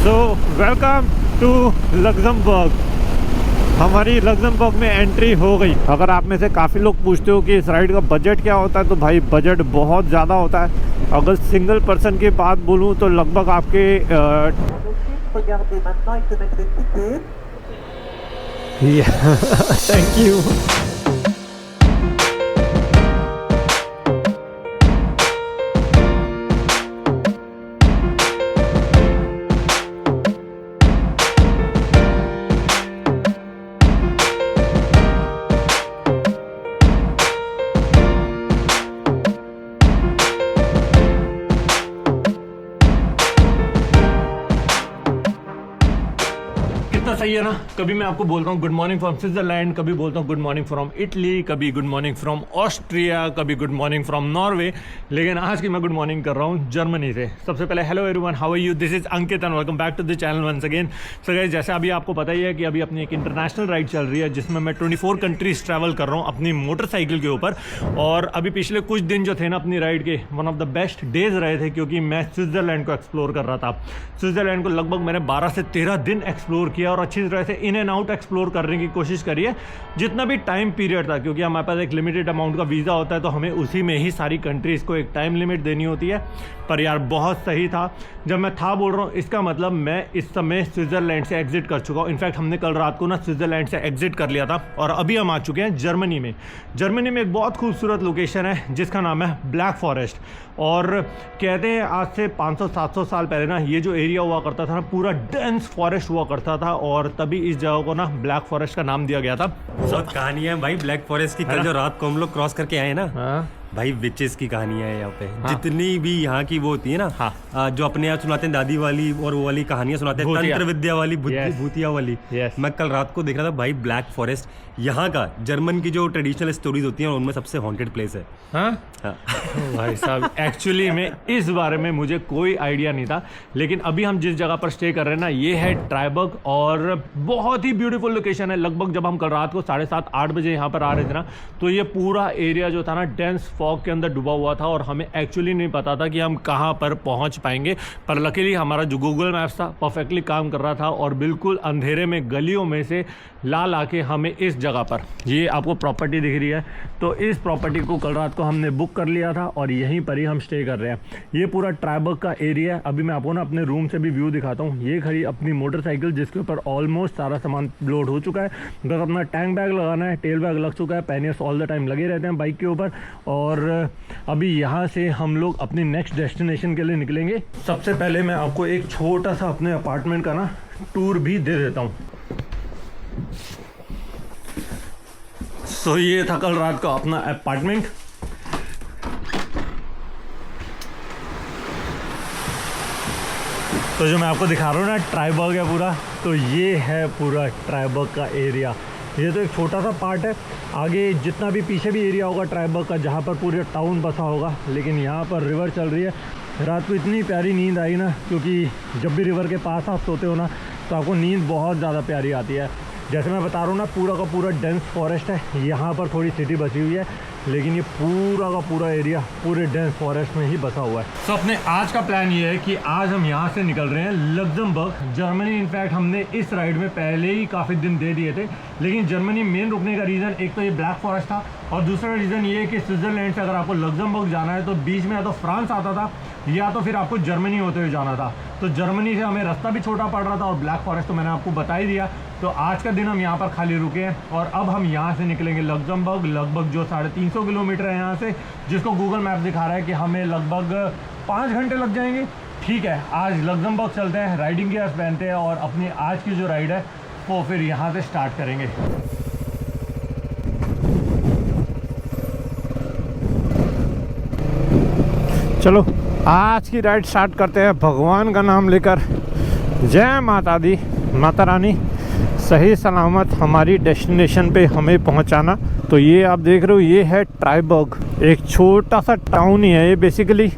So welcome to Luxembourg. हमारी Luxembourg में entry हो गई। अगर आप में से काफ़ी लोग पूछते हो कि इस राइड का बजट क्या होता है, तो भाई बजट बहुत ज़्यादा होता है। अगर सिंगल पर्सन की बात बोलूँ तो लगभग आपके थैंक यू। सही है ना। कभी मैं आपको बोलता हूँ गुड मॉर्निंग फ्रॉम स्विट्जरलैंड, कभी बोलता हूँ गुड मॉर्निंग फ्रॉम इटली, कभी गुड मॉर्निंग फ्रॉम ऑस्ट्रिया, कभी गुड मॉर्निंग फ्रॉम नॉर्वे, लेकिन आज की मैं गुड मॉर्निंग कर रहा हूँ जर्मनी से। सबसे पहले hello everyone, how are you, this is Ankit and welcome back to the channel once again. So guys, जैसे अभी आपको पता ही है कि अभी अपनी एक इंटरनेशनल राइड चल रही है जिसमें मैं 24 कंट्रीज ट्रैवल कर रहा हूँ अपनी मोटरसाइकिल के ऊपर। और अभी पिछले कुछ दिन जो थे ना अपनी राइड के, one of the best days रहे थे, क्योंकि मैं स्विट्जरलैंड को एक्सप्लोर कर रहा था। स्विट्जरलैंड को लगभग मैंने 12 से 13 दिन एक्सप्लोर किया और अच्छी तरह से इन एंड आउट एक्सप्लोर करने की कोशिश करी है जितना भी टाइम पीरियड था, क्योंकि हमारे पास एक लिमिटेड अमाउंट का वीज़ा होता है तो हमें उसी में ही सारी कंट्रीज़ को एक टाइम लिमिट देनी होती है। पर यार बहुत सही था। जब मैं था बोल रहा हूँ, इसका मतलब मैं इस समय स्विट्जरलैंड से एग्जिट कर चुका हूँ। इनफैक्ट हमने कल रात को ना स्विट्जरलैंड से एग्जिट कर लिया था और अभी हम आ चुके हैं जर्मनी में। जर्मनी में एक बहुत खूबसूरत लोकेशन है जिसका नाम है ब्लैक फॉरेस्ट। और कहते हैं आज से 500-700 साल पहले ना ये जो एरिया हुआ करता था ना, पूरा डेंस फॉरेस्ट हुआ करता था और तभी इस जगह को ना ब्लैक फॉरेस्ट का नाम दिया गया था। बहुत कहानी है भाई ब्लैक फॉरेस्ट की। कल जो रात को हम लोग क्रॉस करके आए ना, भाई विचेस की कहानियां है यहाँ पे। जितनी भी यहाँ की वो होती है ना, जो अपने यहाँ सुनाते हैं दादी वाली और वो वाली कहानियां सुनाते हैं, तंत्र विद्या वाली, भूतिया वाली। मैं कल रात को देख रहा था भाई, ब्लैक फॉरेस्ट यहाँ का जर्मन की जो ट्रेडिशनल स्टोरीज होती हैं उनमें सबसे हॉन्टेड प्लेस है। भाई साहब, एक्चुअली में इस बारे में मुझे कोई आइडिया नहीं था, लेकिन अभी हम जिस जगह पर स्टे कर रहे हैं ना, ये है ट्राइबर्ग और बहुत ही ब्यूटीफुल लोकेशन है। लगभग जब हम कल रात को 7:30-8 बजे यहाँ पर आ रहे थे ना, तो ये पूरा एरिया जो था ना डेंस फॉग के अंदर डूबा हुआ था और हमें एक्चुअली नहीं पता था कि हम कहाँ पर पहुँच पाएंगे। पर लकीली हमारा जो गूगल मैप्स था परफेक्टली काम कर रहा था और बिल्कुल अंधेरे में गलियों में से ला के हमें इस जगह पर, ये आपको प्रॉपर्टी दिख रही है, तो इस प्रॉपर्टी को कल रात को हमने बुक कर लिया था और यहीं पर ही हम स्टे कर रहे हैं। ये पूरा ट्राइबर्ग का एरिया है। अभी मैं आपको ना अपने रूम से भी व्यू दिखाता हूँ। ये खड़ी अपनी मोटरसाइकिल जिसके ऊपर ऑलमोस्ट सारा सामान लोड हो चुका है। बस अपना टैंक बैग लगाना है, टेल बैग लग चुका है, पैनियर्स ऑल द टाइम लगे रहते हैं बाइक के ऊपर। और अभी यहाँ से हम लोग अपनी नेक्स्ट डेस्टिनेशन के लिए निकलेंगे। सबसे पहले मैं आपको एक छोटा सा अपने अपार्टमेंट का ना टूर भी दे देता हूँ। तो ये था कल रात का अपना अपार्टमेंट। तो जो मैं आपको दिखा रहा हूँ ना, ट्राइबर्ग है पूरा, तो ये है पूरा ट्राइबर्ग का एरिया। ये तो एक छोटा सा पार्ट है, आगे जितना भी पीछे भी एरिया होगा ट्राइबर्ग का जहाँ पर पूरा टाउन बसा होगा। लेकिन यहाँ पर रिवर चल रही है। रात को इतनी प्यारी नींद आई ना, क्योंकि जब भी रिवर के पास आप सोते हो ना तो आपको नींद बहुत ज़्यादा प्यारी आती है। जैसे मैं बता रहा हूँ ना, पूरा का पूरा डेंस फॉरेस्ट है। यहाँ पर थोड़ी सिटी बसी हुई है, लेकिन ये पूरा का पूरा एरिया पूरे डेंस फॉरेस्ट में ही बसा हुआ है। तो अपने आज का प्लान ये है कि आज हम यहाँ से निकल रहे हैं लग्जमबर्ग, जर्मनी। इनफैक्ट हमने इस राइड में पहले ही काफ़ी दिन दे दिए थे, लेकिन जर्मनी मेन रुकने का रीज़न एक तो ये ब्लैक फॉरेस्ट था और दूसरा रीज़न ये है कि स्विट्जरलैंड से अगर आपको लग्जमबर्ग जाना है तो बीच में या तो फ्रांस आता था या तो फिर आपको जर्मनी होते हुए जाना था। तो जर्मनी से हमें रास्ता भी छोटा पड़ रहा था और ब्लैक फॉरेस्ट तो मैंने आपको बता ही दिया। तो आज का दिन हम यहाँ पर खाली रुके हैं और अब हम यहाँ से निकलेंगे लग्जमबर्ग। लगभग जो 350 किलोमीटर है यहाँ से, जिसको गूगल मैप दिखा रहा है कि हमें लगभग 5 घंटे लग जाएंगे। ठीक है, आज लग्जमबर्ग चलते हैं, राइडिंग गियर्स पहनते हैं और अपनी आज की जो राइड है वो फिर यहाँ से स्टार्ट करेंगे। चलो आज की राइड स्टार्ट करते हैं भगवान का नाम लेकर। जय माता दी, माता रानी सही सलामत हमारी डेस्टिनेशन पे हमें पहुंचाना। तो ये आप देख रहे हो, ये है ट्राइबर्ग, एक छोटा सा टाउन ही है ये बेसिकली,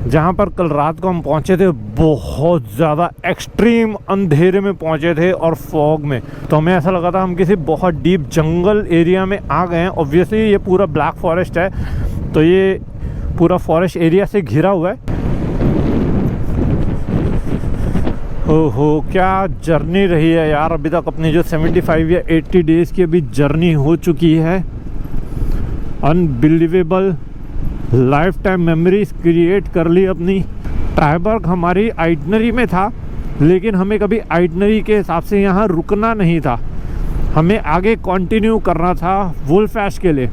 जहाँ पर कल रात को हम पहुँचे थे। बहुत ज़्यादा एक्सट्रीम अंधेरे में पहुँचे थे और फॉग में, तो हमें ऐसा लगा था हम किसी बहुत डीप जंगल एरिया में आ गए हैं। ऑब्वियसली ये पूरा ब्लैक फॉरेस्ट है, तो ये पूरा फॉरेस्ट एरिया से घिरा हुआ है। ओहो क्या जर्नी रही है यार, अभी तक अपनी जो 75 या 80 डेज़ की अभी जर्नी हो चुकी है। Unbelievable, life time memories create कर ली अपनी। ट्राइबर्ग हमारी आइटनरी में था, लेकिन हमें कभी आइटनरी के हिसाब से यहाँ रुकना नहीं था, हमें आगे कंटिन्यू करना था वुल्फ के लिए।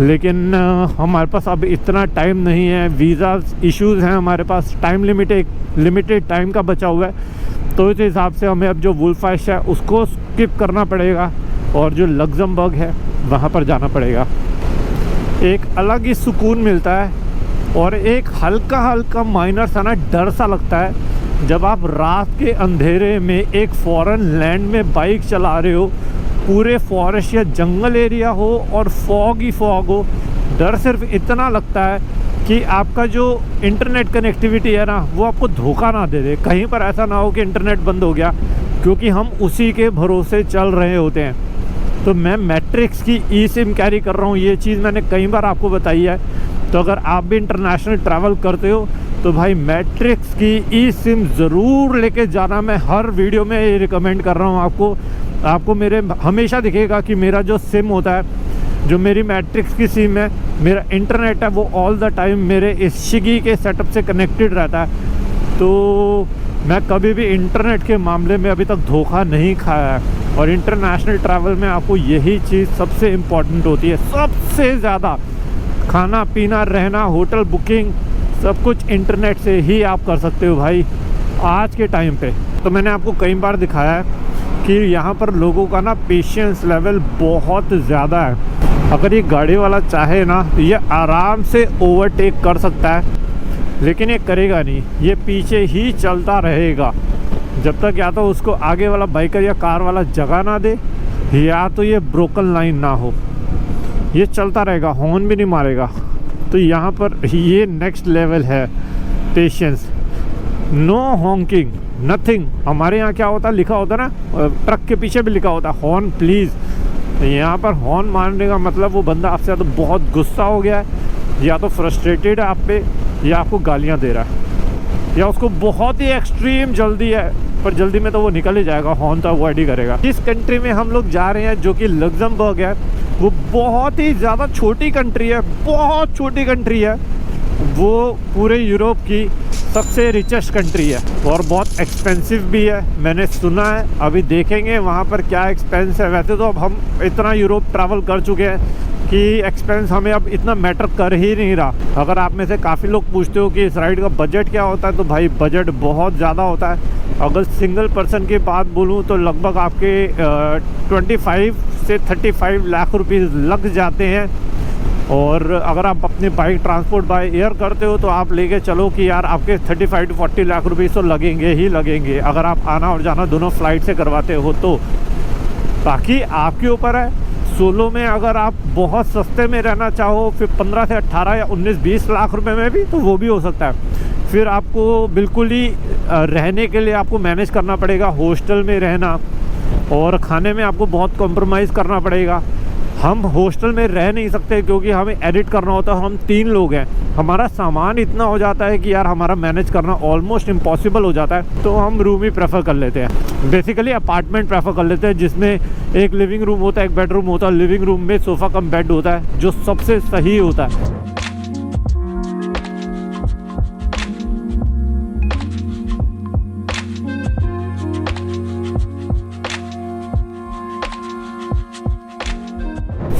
लेकिन हमारे पास अब इतना टाइम नहीं है, वीज़ा इश्यूज़ हैं हमारे पास, टाइम लिमिटेड टाइम का बचा हुआ है, तो इस हिसाब से हमें अब जो वुल्फ है उसको स्किप करना पड़ेगा और जो लग्जमबर्ग है वहाँ पर जाना पड़ेगा। एक अलग ही सुकून मिलता है और एक हल्का हल्का माइनर सा ना डर सा लगता है जब आप रात के अंधेरे में एक फॉरेन लैंड में बाइक चला रहे हो, पूरे फॉरेस्ट या जंगल एरिया हो और फॉग ही फॉग हो। डर सिर्फ इतना लगता है कि आपका जो इंटरनेट कनेक्टिविटी है ना वो आपको धोखा ना दे दे, कहीं पर ऐसा ना हो कि इंटरनेट बंद हो गया, क्योंकि हम उसी के भरोसे चल रहे होते हैं। तो मैं मैट्रिक्स की ई सिम कैरी कर रहा हूँ, ये चीज़ मैंने कई बार आपको बताई है। तो अगर आप भी इंटरनेशनल ट्रैवल करते हो तो भाई मैट्रिक्स की ई सिम ज़रूर लेके जाना। मैं हर वीडियो में ये रिकमेंड कर रहा हूँ आपको मेरे हमेशा दिखेगा कि मेरा जो सिम होता है, जो मेरी मैट्रिक्स की सिम है, मेरा इंटरनेट है वो ऑल द टाइम मेरे इस शिगी के सेटअप से कनेक्टेड रहता है। तो मैं कभी भी इंटरनेट के मामले में अभी तक धोखा नहीं खाया है। और इंटरनेशनल ट्रैवल में आपको यही चीज़ सबसे इम्पॉर्टेंट होती है, सबसे ज़्यादा। खाना पीना रहना, होटल बुकिंग, सब कुछ इंटरनेट से ही आप कर सकते हो भाई आज के टाइम पे। तो मैंने आपको कई बार दिखाया है कि यहाँ पर लोगों का ना पेशेंस लेवल बहुत ज़्यादा है। अगर ये गाड़ी वाला चाहे ना तो ये आराम से ओवरटेक कर सकता है, लेकिन ये करेगा नहीं, ये पीछे ही चलता रहेगा जब तक या तो उसको आगे वाला बाइकर या कार वाला जगह ना दे, या तो ये ब्रोकन लाइन ना हो। ये चलता रहेगा, हॉर्न भी नहीं मारेगा। तो यहाँ पर ये नेक्स्ट लेवल है पेशेंस। No honking, nothing. हमारे यहाँ क्या होता है, लिखा होता है ना, ट्रक के पीछे भी लिखा होता है हॉर्न प्लीज़। यहाँ पर हॉर्न मारने का मतलब वो बंदा आपसे तो बहुत गुस्सा हो गया है, या तो फ्रस्ट्रेटेड है आप पे, या आपको गालियाँ दे रहा है, या उसको बहुत ही एक्सट्रीम जल्दी है, पर जल्दी में तो वो निकल ही जाएगा, हॉर्न तो अवॉइड ही करेगा। जिस कंट्री में हम लोग जा रहे हैं जो कि लग्जमबर्ग है, वो बहुत ही ज़्यादा छोटी कंट्री है, बहुत छोटी कंट्री है। वो पूरे यूरोप की सबसे रिचेस्ट कंट्री है और बहुत एक्सपेंसिव भी है, मैंने सुना है। अभी देखेंगे वहाँ पर क्या एक्सपेंस है। वैसे तो अब हम इतना यूरोप ट्रैवल कर चुके हैं कि एक्सपेंस हमें अब इतना मैटर कर ही नहीं रहा। अगर आप में से काफ़ी लोग पूछते हो कि इस राइड का बजट क्या होता है, तो भाई बजट बहुत ज़्यादा होता है। अगर सिंगल पर्सन की बात बोलूँ तो लगभग आपके 25 से 35 लाख रुपीज़ लग जाते हैं। और अगर आप अपनी बाइक ट्रांसपोर्ट बाय एयर करते हो तो आप लेके चलो कि यार आपके 35 to 40 लाख रुपीज़ तो लगेंगे ही लगेंगे, अगर आप आना और जाना दोनों फ्लाइट से करवाते हो तो। बाकी आपके ऊपर है। सोलो में अगर आप बहुत सस्ते में रहना चाहो, फिर 15 से 18 या 19-20 लाख रुपए में भी, तो वो भी हो सकता है। फिर आपको बिल्कुल ही रहने के लिए आपको मैनेज करना पड़ेगा, हॉस्टल में रहना, और खाने में आपको बहुत कॉम्प्रोमाइज़ करना पड़ेगा। हम हॉस्टल में रह नहीं सकते क्योंकि हमें एडिट करना होता है, हम 3 लोग हैं, हमारा सामान इतना हो जाता है कि यार हमारा मैनेज करना ऑलमोस्ट इम्पॉसिबल हो जाता है। तो हम रूम ही प्रेफर कर लेते हैं, बेसिकली अपार्टमेंट प्रेफर कर लेते हैं, जिसमें एक लिविंग रूम होता है, एक बेडरूम होता है। लिविंग रूम में सोफ़ा कम बेड होता है, जो सबसे सही होता है।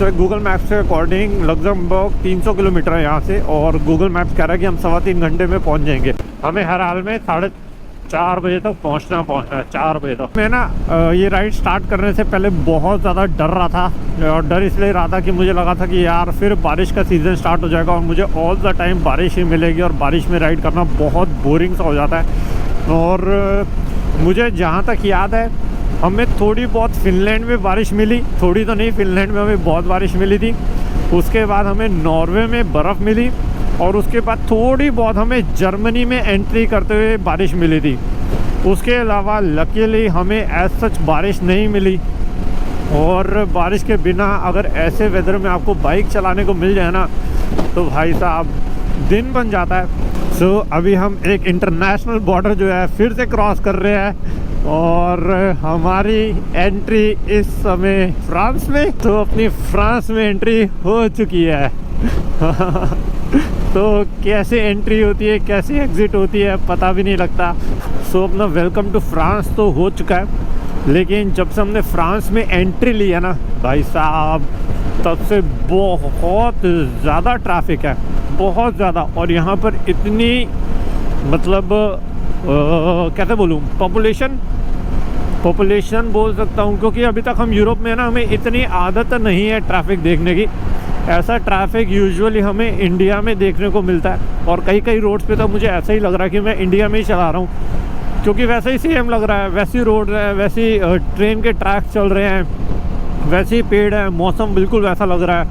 तो गूगल मैप्स के अकॉर्डिंग लग्जमबर्ग 300 किलोमीटर है यहाँ से, और गूगल मैप्स कह रहा है कि हम 3.25 घंटे में पहुँच जाएंगे। हमें हर हाल में 4:30 बजे तक पहुँचना है, 4 बजे तक। मैं ना ये राइड स्टार्ट करने से पहले बहुत ज़्यादा डर रहा था, और डर इसलिए रहा था कि मुझे लगा था कि यार फिर बारिश का सीज़न स्टार्ट हो जाएगा और मुझे ऑल द टाइम बारिश ही मिलेगी, और बारिश में राइड करना बहुत बोरिंग सा हो जाता है। और मुझे जहाँ तक याद है, हमें थोड़ी बहुत फिनलैंड में बारिश मिली, थोड़ी तो नहीं, फिनलैंड में हमें बहुत बारिश मिली थी। उसके बाद हमें नॉर्वे में बर्फ़ मिली, और उसके बाद थोड़ी बहुत हमें जर्मनी में एंट्री करते हुए बारिश मिली थी। उसके अलावा लकीली हमें एज सच बारिश नहीं मिली। और बारिश के बिना अगर ऐसे वेदर में आपको बाइक चलाने को मिल जाए ना, तो भाई साहब दिन बन जाता है। सो अभी हम एक इंटरनेशनल बॉर्डर जो है फिर से क्रॉस कर रहे हैं और हमारी एंट्री इस समय फ्रांस में, तो अपनी फ्रांस में एंट्री हो चुकी है। तो कैसे एंट्री होती है, कैसे एग्ज़िट होती है, पता भी नहीं लगता। सो अपना वेलकम टू फ्रांस तो हो चुका है, लेकिन जब से हमने फ्रांस में एंट्री लिया ना भाई साहब, तब से बहुत ज़्यादा ट्रैफिक है, बहुत ज़्यादा। और यहाँ पर इतनी मतलब कैसे बोलूँ, पॉपुलेशन बोल सकता हूँ, क्योंकि अभी तक हम यूरोप में ना, हमें इतनी आदत नहीं है ट्रैफिक देखने की। ऐसा ट्रैफिक यूजुअली हमें इंडिया में देखने को मिलता है, और कई कई रोड्स पे तो मुझे ऐसा ही लग रहा है कि मैं इंडिया में ही चला रहा हूँ, क्योंकि वैसे ही सेम लग रहा है, वैसी रोड है, वैसी ट्रेन के ट्रैक चल रहे हैं, वैसे ही पेड़ है, मौसम बिल्कुल वैसा लग रहा है।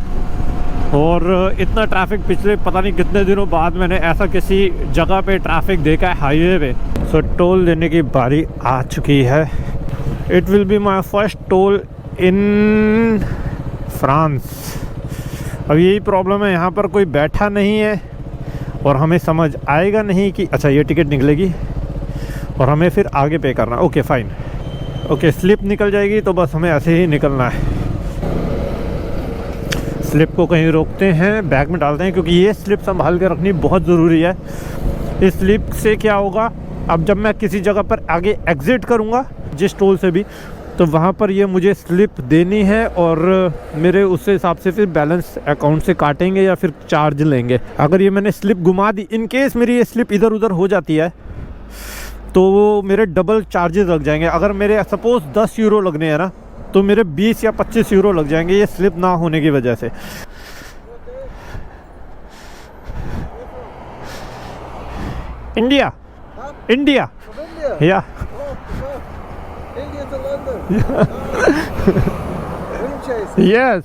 और इतना ट्रैफिक पिछले पता नहीं कितने दिनों बाद मैंने ऐसा किसी जगह पे ट्रैफिक देखा है हाईवे पे। सो टोल देने की बारी आ चुकी है। It will be my first toll in France. अब यही प्रॉब्लम है, यहाँ पर कोई बैठा नहीं है और हमें समझ आएगा नहीं कि अच्छा ये टिकट निकलेगी और हमें फिर आगे पे करना। ओके फाइन, ओके स्लिप निकल जाएगी तो बस हमें ऐसे ही निकलना है। स्लिप को कहीं रोकते हैं, बैग में डालते हैं, क्योंकि ये स्लिप संभाल के रखनी बहुत ज़रूरी है। इस स्लिप से क्या होगा, अब जब मैं किसी जगह पर आगे एग्ज़िट करूँगा जिस टोल से भी, तो वहाँ पर ये मुझे स्लिप देनी है और मेरे उस हिसाब से फिर बैलेंस अकाउंट से काटेंगे या फिर चार्ज लेंगे। अगर ये मैंने स्लिप घुमा दी, इन केस मेरी ये स्लिप इधर उधर हो जाती है, तो वो मेरे डबल चार्जेस लग जाएंगे। अगर मेरे सपोज़ 10 यूरो लगने हैं ना, तो मेरे 20 या 25 यूरो लग जाएंगे ये स्लिप ना होने की वजह से। इंडिया, इंडिया, या India to London. Ring chasing. yes.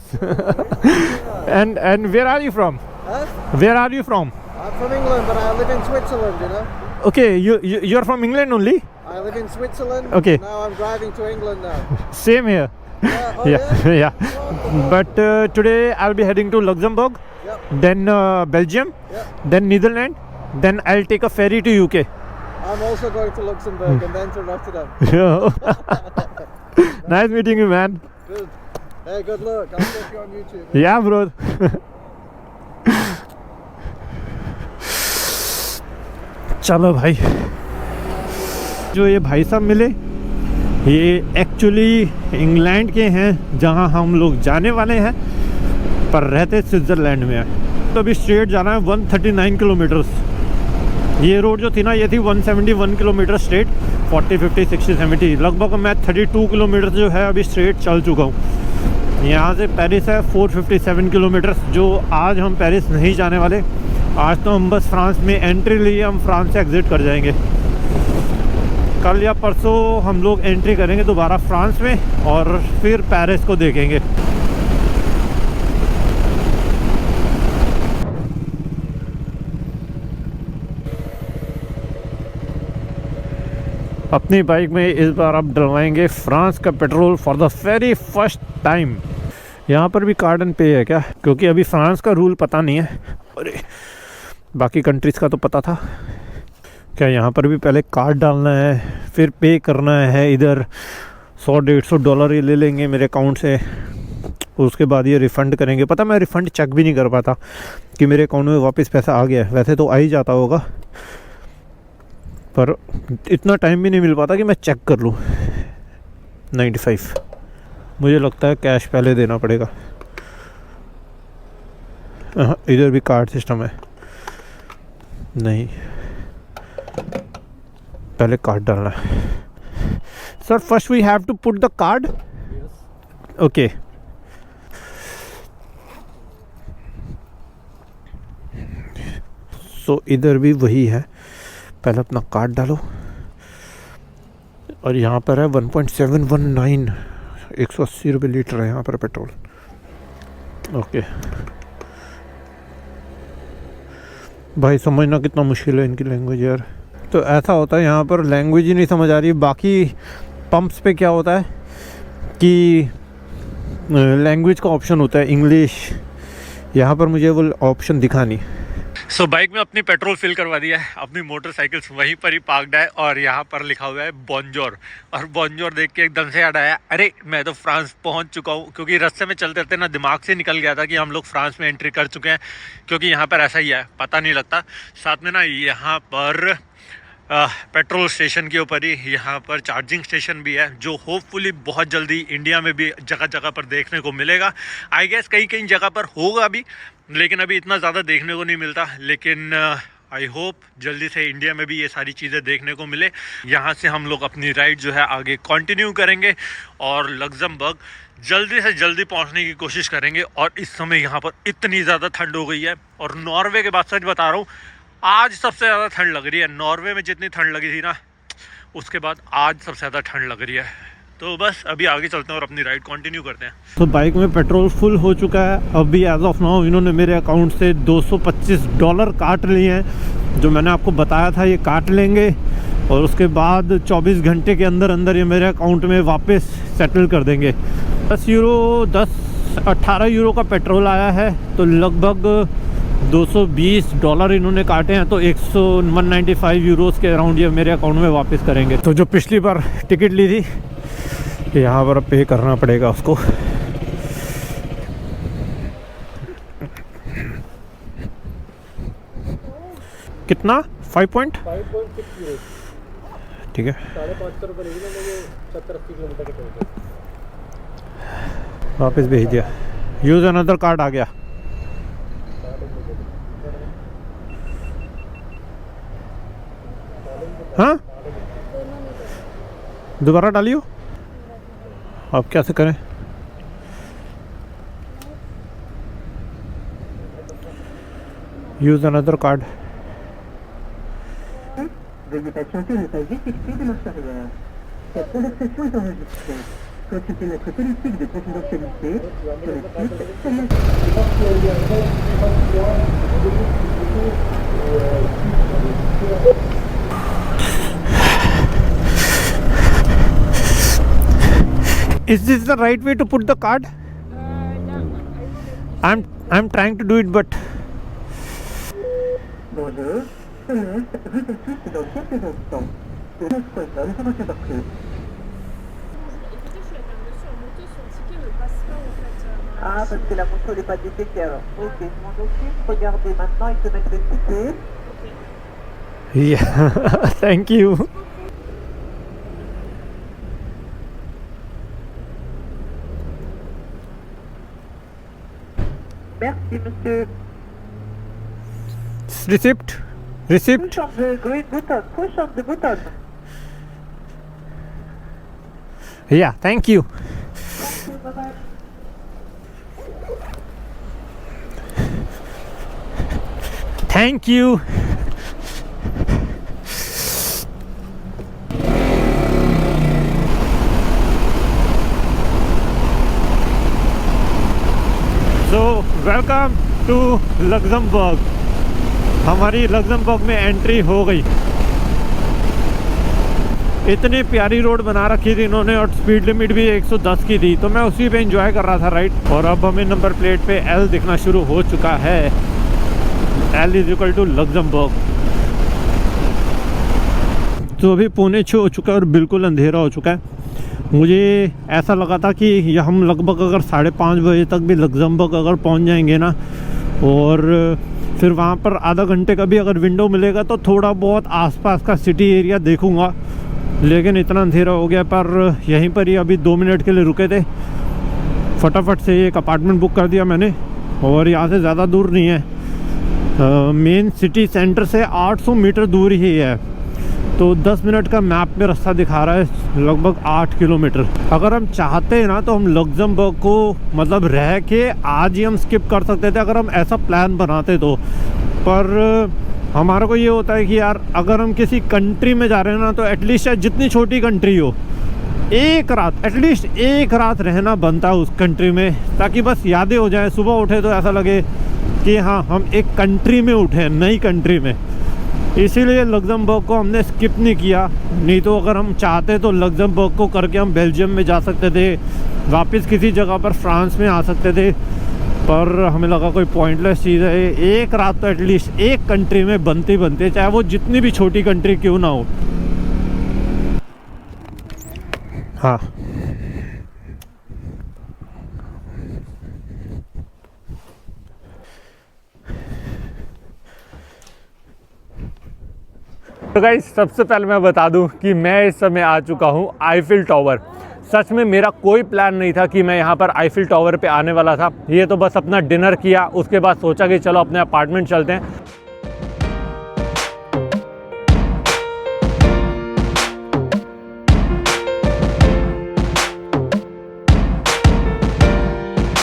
And where are you from? Huh? Where are you from? I'm from England, but I live in Switzerland. You know. Okay, you're from England only? I live in Switzerland. Okay. Now I'm driving to England now. Same here. Yeah. Oh, yeah. Yeah. But today I'll be heading to Luxembourg, Yep. then Belgium, Yep. then Netherlands, then I'll take a ferry to UK. I'm also going to Luxembourg and then to Rotterdam. Nice meeting you, man. Good. Hey, good luck. I'll check you on YouTube. Yeah, bro. चलो भाई, जो ये भाई साहब मिले, ये actually England के हैं जहां हम लोग जाने वाले हैं, पर रहते स्विट्ज़रलैंड में है। तो अभी स्ट्रेट जाना है 139 किलोमीटर्स। ये रोड जो थी ना, ये थी 171 किलोमीटर स्ट्रेट, 40, 50, 60, 70, लगभग मैं 32 किलोमीटर जो है अभी स्ट्रेट चल चुका हूँ। यहाँ से पेरिस है 457 किलोमीटर, जो आज हम पेरिस नहीं जाने वाले। आज तो हम बस फ्रांस में एंट्री लिए, हम फ्रांस से एग्ज़िट कर जाएंगे। कल या परसों हम लोग एंट्री करेंगे दोबारा फ्रांस में और फिर पेरिस को देखेंगे। अपनी बाइक में इस बार आप डलवाएंगे फ्रांस का petrol for the very first time. यहाँ पर भी कार्ड एंड पे है क्या? क्योंकि अभी फ्रांस का रूल पता नहीं है, अरे बाकी कंट्रीज़ का तो पता था। क्या यहाँ पर भी पहले कार्ड डालना है, फिर पे करना है? इधर $100-150 ये ले लेंगे मेरे अकाउंट से, उसके बाद ये रिफ़ंड करेंगे। पता मैं रिफ़ंड चेक भी नहीं कर पाता कि मेरे अकाउंट में वापस पैसा आ गया है। वैसे तो आ ही जाता होगा, पर इतना टाइम भी नहीं मिल पाता कि मैं चेक कर लूँ। 95 मुझे लगता है कैश पहले देना पड़ेगा। इधर भी कार्ड सिस्टम है, नहीं पहले कार्ड डालना है। Sir first we have to put the card. Okay so इधर भी वही है, पहले अपना कार्ड डालो। और यहाँ पर है 1.719, 180 रुपये लीटर है यहाँ पर पेट्रोल। ओके भाई समझना कितना मुश्किल है इनकी लैंग्वेज यार। तो ऐसा होता है यहाँ पर, लैंग्वेज ही नहीं समझ आ रही। बाकी पंप्स पे क्या होता है कि लैंग्वेज का ऑप्शन होता है इंग्लिश, यहाँ पर मुझे वो ऑप्शन दिखा नहीं। सो बाइक में अपनी पेट्रोल फिल करवा दिया है, अपनी मोटरसाइकिल वहीं पर ही पार्कड है और यहाँ पर लिखा हुआ है बॉन्जोर। और बॉन्जोर देख के एकदम से याद आया, अरे मैं तो फ्रांस पहुँच चुका हूँ, क्योंकि रास्ते में चलते चलते ना दिमाग से निकल गया था कि हम लोग फ्रांस में एंट्री कर चुके हैं, क्योंकि यहाँ पर ऐसा ही है, पता नहीं लगता। साथ में ना यहाँ पर पेट्रोल स्टेशन के ऊपर ही यहाँ पर चार्जिंग स्टेशन भी है, जो होपफुली बहुत जल्दी इंडिया में भी जगह जगह पर देखने को मिलेगा। आई गेस कई कई जगह पर होगा भी, लेकिन अभी इतना ज़्यादा देखने को नहीं मिलता। लेकिन आई होप जल्दी से इंडिया में भी ये सारी चीज़ें देखने को मिले। यहाँ से हम लोग अपनी राइड जो है आगे कंटिन्यू करेंगे और लग्जमबर्ग जल्दी से जल्दी पहुँचने की कोशिश करेंगे। और इस समय यहाँ पर इतनी ज़्यादा ठंड हो गई है, और नॉर्वे के बाद सच बता रहा हूँ, आज सबसे ज़्यादा ठंड लग रही है। नॉर्वे में जितनी ठंड लगी थी ना, उसके बाद आज सबसे ज़्यादा ठंड लग रही है। तो बस अभी आगे चलते हैं और अपनी राइड कंटिन्यू करते हैं। तो बाइक में पेट्रोल फुल हो चुका है। अभी एज ऑफ नाउ इन्होंने मेरे अकाउंट से $225 काट लिए हैं, जो मैंने आपको बताया था ये काट लेंगे, और उसके बाद 24 घंटे के अंदर अंदर ये मेरे अकाउंट में वापस सेटल कर देंगे। 18 यूरो का पेट्रोल आया है, तो लगभग $220 इन्होंने काटे हैं, तो 195 यूरोस के अराउंड ये मेरे अकाउंट में वापस करेंगे। तो जो पिछली बार टिकट ली थी, यहाँ पर पे करना पड़ेगा उसको। कितना 5.6 ठीक है, 550 रुपये लेगी ना मुझे 70-80 किलोमीटर के टोल। वापस भेज दिया। यूज़ अनदर कार्ड आ गया। हाँ, दोबारा डालियो। अब कैसे करें? Use another card. Veuillez patienter, ne pas effectuer de marche arrière. Cette conversation est enregistrée. Consultez notre politique de confidentialité sur le site Is this the right way to put the card? I'm trying to do it, but Bonjour, Ernest vous assiste dans quelques instants. Notre personne va vous embarquer. Écoutez, je suis avec un monsieur en moto, son ticket ne passe pas en fait. Ah, parce que la moto n'est pas détectée alors. Ok, je m'en occupe. Regardez, maintenant il peut mettre le ticket. yeah, thank you. Merci monsieur. Receipt. Receipt. Push on the green button. Push on the button. Yeah, thank you. Bye-bye. Thank you. So, welcome to Luxembourg. हमारी Luxembourg में entry हो गई। इतनी प्यारी road बना रखी थी इन्होंने, और स्पीड लिमिट भी 110 की थी, तो मैं उसी पे एंजॉय कर रहा था राइड। और अब हमें नंबर प्लेट पे L दिखना शुरू हो चुका है। L is to Luxembourg. तो अभी 5:45 हो चुका है और बिल्कुल अंधेरा हो चुका है। मुझे ऐसा लगा था कि हम लगभग अगर 5:30 बजे तक भी लग्जमबर्ग अगर पहुंच जाएंगे ना, और फिर वहाँ पर आधा घंटे का भी अगर विंडो मिलेगा तो थोड़ा बहुत आसपास का सिटी एरिया देखूँगा। लेकिन इतना अंधेरा हो गया, पर यहीं पर ही अभी 2 मिनट के लिए रुके थे, फटाफट से एक अपार्टमेंट बुक कर दिया मैंने। और यहाँ से ज़्यादा दूर नहीं है, मेन सिटी सेंटर से 800 मीटर दूर ही है। तो 10 मिनट का मैप में रास्ता दिखा रहा है, लगभग 8 किलोमीटर। अगर हम चाहते हैं ना तो हम लग्जमबर्ग को मतलब रह के आज ही हम स्किप कर सकते थे, अगर हम ऐसा प्लान बनाते तो। पर हमारा को ये होता है कि यार अगर हम किसी कंट्री में जा रहे हैं ना, तो एटलीस्ट चाहे जितनी छोटी कंट्री हो, एक रात एटलीस्ट एक रात रहना बनता है उस कंट्री में, ताकि बस यादें हो जाए। सुबह उठे तो ऐसा लगे कि हाँ हम एक कंट्री में उठे, नई कंट्री में। इसीलिए लग्जमबर्ग को हमने स्किप नहीं किया। नहीं तो अगर हम चाहते तो लग्जमबर्ग को करके हम बेल्जियम में जा सकते थे, वापस किसी जगह पर फ्रांस में आ सकते थे। पर हमें लगा कोई पॉइंटलेस चीज़ है। एक रात तो एटलीस्ट एक कंट्री में बनती बनती है, चाहे वो जितनी भी छोटी कंट्री क्यों ना हो। हाँ तो गाइस, सबसे पहले मैं बता दूं कि मैं इस समय आ चुका हूं आईफिल टावर। सच में मेरा कोई प्लान नहीं था कि मैं यहाँ पर आईफिल टावर पे आने वाला था। ये तो बस अपना डिनर किया, उसके बाद सोचा कि चलो अपने अपार्टमेंट चलते हैं।